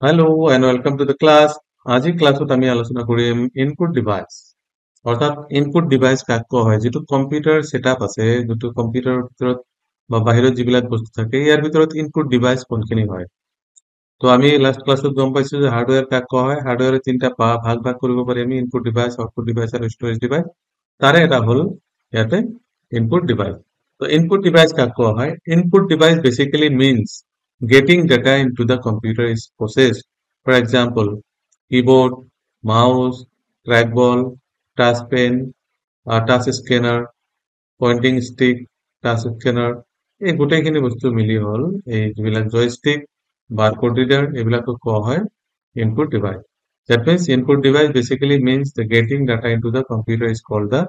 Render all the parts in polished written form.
Hello and welcome to the class. আজি ক্লাছত আমি আলোচনা কৰিম ইনপুট ডিভাইস অৰ্থাৎ ইনপুট ডিভাইস কাক কোৱা হয় যেটো কম্পিউটাৰ সেটআপ আছে যেটো কম্পিউটাৰৰ ভিতৰত বা বাহিৰত যিবিলাক বস্তু থাকে ইয়াৰ ভিতৰত ইনপুট ডিভাইস কোনখিনি হয় তো আমি লাস্ট ক্লাছত গম পাইছো যে হার্ডওয়্যার কাক কোৱা হয় হাৰ্ডওয়্যাৰৰ তিনটা ভাগ কৰিব পাৰি আমি ইনপুট ডিভাইস আউটপুট ডিভাইস আৰু ষ্টৰেজ ডিভাইস তাৰে এটা হল ইয়াতে ইনপুট ডিভাইস তো ইনপুট ডিভাইস কাক কোৱা হয় input device basically means getting data into the computer is processed. For example, keyboard, mouse, trackball, touch pen, touch scanner, pointing stick, touch scanner এই গোটেইখিনি বস্তু মিলি হল এই যিবিলাক জয়ষ্টিক বারকোড রিডার এবিলাকো কোৱা হয় input device. That means input device basically means the getting data into the computer is called the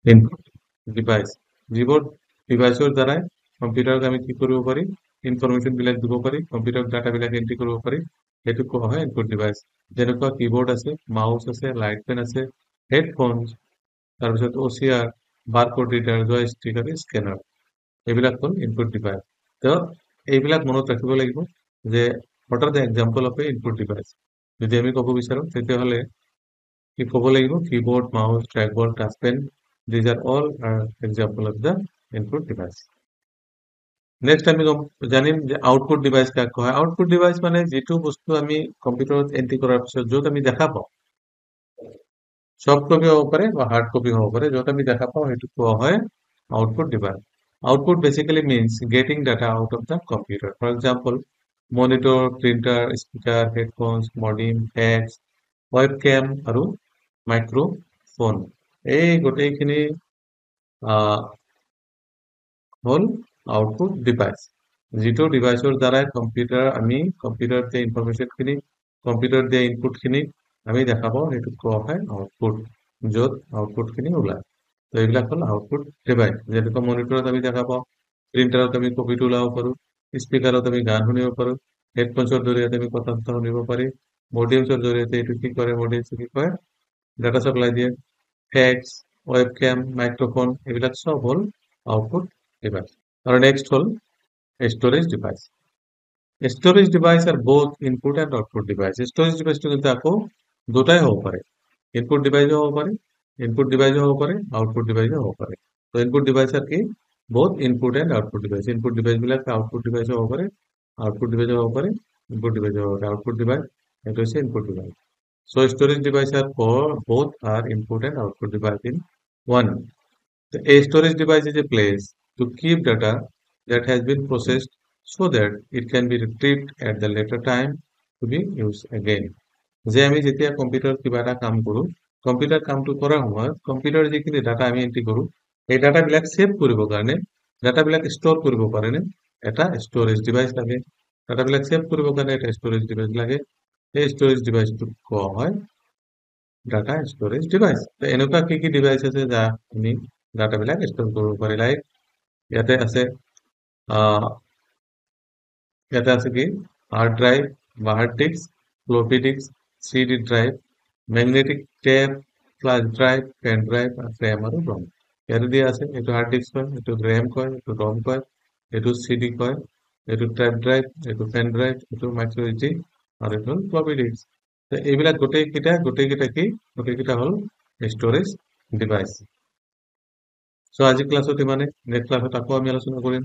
input device. যিবোৰ ডিভাইসৰ দ্বাৰা কম্পিউটাৰক আমি কি কৰিব পাৰি ইনফৰমেশন বিলাক দিব পাৰি কম্পিউটাৰ ডাটা বিলাক এন্ট্ৰি কৰিব পাৰি সেইটো কোৱা হয় ইনপুট ডিভাইস যেনেকুৱা কিবোৰ্ড আছে মাউস আছে লাইট পেন আছে হেডফোনস তাৰপিছত OCR বাৰকোড ৰিডাৰ জয়ষ্টিক আৰু স্কেনাৰ এইবিলাক হ'ল ইনপুট ডিভাইস তো এইবিলাক মনত ৰাখিব লাগিব যে what are the example of a input device যদি আমি ক'ব বিচাৰো তেতিয়াহ'লে কি ক'ব লাগিব keyboard mouse trackball touch pen these are all example of the input device. Next আমি জানিম যে আউটপুট ডিভাইস কাক কোৱা হয় আউটপুট ডিভাইস মানে যেটো বস্তু আমি কম্পিউটাৰত এন্ট্ৰি কৰাৰ পিছত য'ত আমি দেখা পাওঁ সফট কপি হ'ব পাৰে বা হাৰ্ড কপি হ'ব পাৰে য'ত আমি দেখা পাওঁ সেইটো কোৱা হয় output device output basically means getting data out of the computer. For example, monitor, printer, speaker, headphones, modem, fax, webcam আৰু microphone এই গোটেইখিনি হল আউটপুট ডিভাইস যেটো ডিভাইসৰ দ্বাৰা কম্পিউটাৰ আমি কম্পিউটাৰ তে ইনফৰমেশন খিনি কম্পিউটাৰ দিয়া ইনপুট খিনি আমি দেখা পাওঁ সেইটো কোৱা হয় আউটপুট য'ত আউটপুট খিনি ওলায় তো এইবিলাক হল আউটপুট ডিভাইস যেনেকৈ মনিটৰত আমি দেখা পাওঁ প্ৰিন্টাৰত আমি কপিটো ওলাব পাৰো স্পিকাৰত আমি গান শুনিব পাৰো হেডফোনছৰ জৰিয়তে আমি কথা শুনিব পাৰি মডিউমছৰ জৰিয়তে এইটো কি কৰে মডিউমছ কি কৰে ডাটা সাপ্লাই দিয়ে ফেক্স ওয়েবক্যাম মাইক্ৰোফোন এইবিলাক সব হল আউটপুট ডিভাইস আৰু নেক্সট হল storage device storage device are both input and output device storage ডিভাইসটো কিন্তু আকৌ দুটাই হ'ব পাৰে ইনপুট ডিভাইসও হ'ব পাৰে ইনপুট ডিভাইসও হ'ব পাৰে আউটপুট ডিভাইসও হ'ব পাৰে তো ইনপুট ডিভাইস আর কি both input and output device input device বিলাক output device হ'ব পাৰে output device হ'ব পাৰে input device হ'ব পাৰে output device এটা হৈছে input device so storage device are for both are input and output device in one. A storage device is a place to keep data that has been processed so that it can be retrieved at the later time to be used again. যে আমি যেতিয়া computer কিবা এটা কাম কৰো computer কামটো কৰাৰ সময়ত কম্পিউটাৰ যিখিনি ডাটা আমি এন্ট্ৰি কৰো এই ডাটা বিলাক সেভ কৰিবৰ কাৰণে ডাটা বিলাক ষ্টৰ কৰিব কাৰণে এটা ষ্টৰেজ ডিভাইস লাগে ডাটা বিলাক সেভ কৰিবৰ কাৰণে এটা ষ্টৰেজ ডিভাইস লাগে এই ষ্টৰেজ ডিভাইসটো কোৱা হয় ডাটা ষ্টৰেজ ডিভাইস তো এনেকুৱা কি ডিভাইস আছে যা আমি ডাটা বিলাক ষ্টৰ কৰিব পাৰি লাইক ইয়াতে আছে কি হার্ড ড্রাইভ বা hard disk floppy disk CD drive magnetic tape flash drive pen drive আর র্যাম আৰু রম ইয়াতে দিয়া আছে এইটো হার্ড ডিস্ক কয় এইটো র্যাম কয় এইটো রম কয় এইটো সিডি কয় এইটো টেপ ড্রাইভ এইটো পেন ড্রাইভ এইটো মাইক্রো এসডি আৰু এইটো ফ্লপি ডিস্ক তো এইবিলাক গোটেইকেইটা হল স্টোরেজ ডিভাইস সো আজি ক্লাছত ইমানে নেক্সট ক্লাছত আকৌ আমি আলোচনা কৰিম